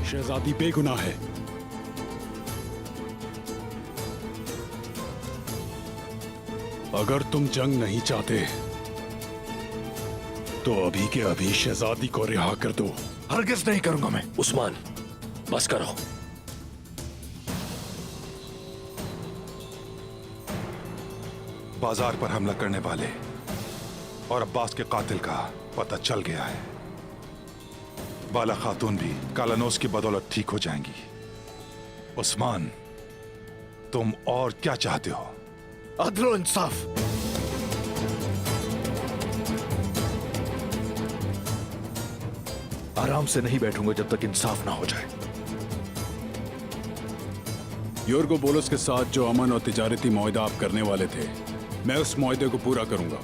शहजादी बेगुनाह है। अगर तुम जंग नहीं चाहते तो अभी के अभी शहजादी को रिहा कर दो। हरगिज नहीं करूंगा मैं। उस्मान, बस करो। बाजार पर हमला करने वाले और अब्बास के कातिल का पता चल गया है। बाला खातून भी कालानोस की बदौलत ठीक हो जाएंगी। उस्मान, तुम और क्या चाहते हो? अदल और इंसाफ। आराम से नहीं बैठूंगा जब तक इंसाफ ना हो जाए। योर्गो बोलस के साथ जो अमन और तिजारती मुआहदा आप करने वाले थे, मैं उस मुआहदे को पूरा करूंगा।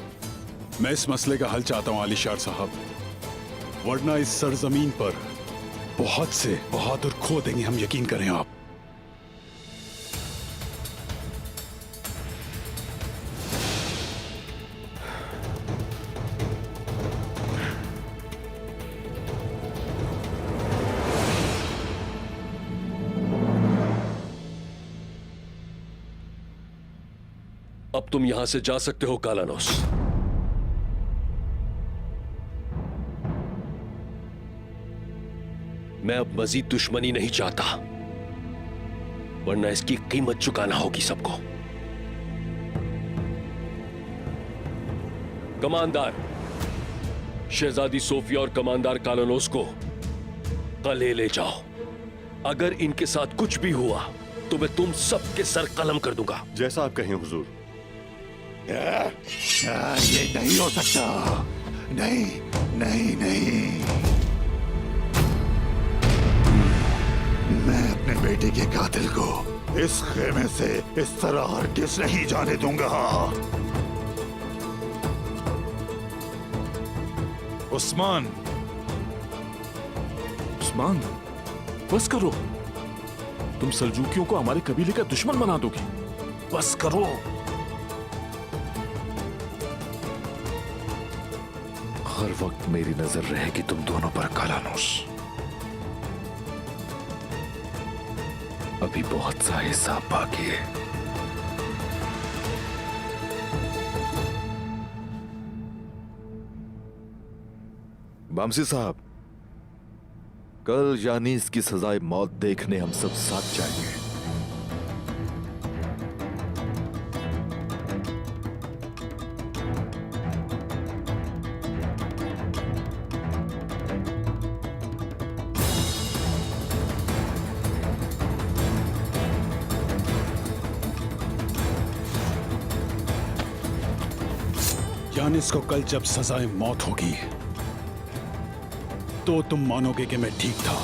मैं इस मसले का हल चाहता हूं आलिशार साहब, वरना इस सरजमीन पर बहुत से बहादुर खो देंगे हम, यकीन करें आप। अब तुम यहां से जा सकते हो कालानोस। मैं अब मजीद दुश्मनी नहीं चाहता, वरना इसकी कीमत चुकाना होगी सबको। कमांडर, शहजादी सोफिया और कमांडर कालानोस को कले ले जाओ। अगर इनके साथ कुछ भी हुआ तो मैं तुम सबके सर कलम कर दूंगा। जैसा आप कहें हुजूर। ये नहीं हो सकता। नहीं नहीं नहीं, मैं अपने बेटे के कातिल को इस खेमे से इस तरह हरगिज नहीं जाने दूंगा। उस्मान, उस्मान, बस करो। तुम सल्जूकियों को हमारे कबीले का दुश्मन बना दोगे। बस करो। हर वक्त मेरी नजर रहेगी तुम दोनों पर कालानोस। अभी बहुत सा हिसाब बाकी है। बामसी साहब, कल यानी इसकी सजाए मौत देखने हम सब साथ जाएंगे। यानिस को कल जब सजाए मौत होगी तो तुम मानोगे कि मैं ठीक था।